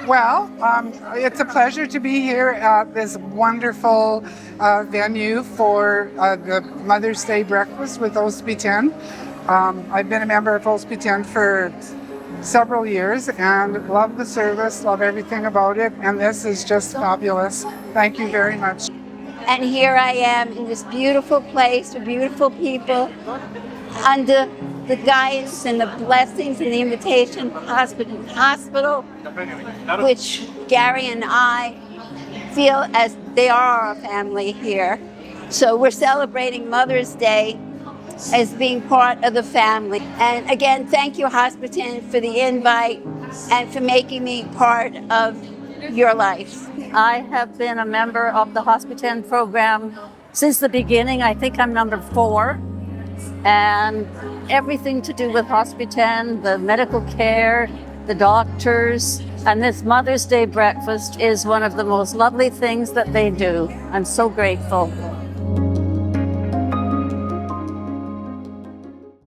Well, it's a pleasure to be here at this wonderful venue for the Mother's Day breakfast with Hospiten. I've been a member of Hospiten for several years and love the service, love everything about it, and this is just fabulous. Thank you very much. And here I am in this beautiful place with beautiful people under the guidance and the blessings and the invitation of Hospiten Hospital, which Gary and I feel as they are our family here. So we're celebrating Mother's Day as being part of the family. And again, thank you, Hospiten, for the invite and for making me part of your life. I have been a member of the Hospiten program since the beginning. I think I'm number 4. And everything to do with Hospiten, the medical care, the doctors, and this Mother's Day breakfast is one of the most lovely things that they do. I'm so grateful.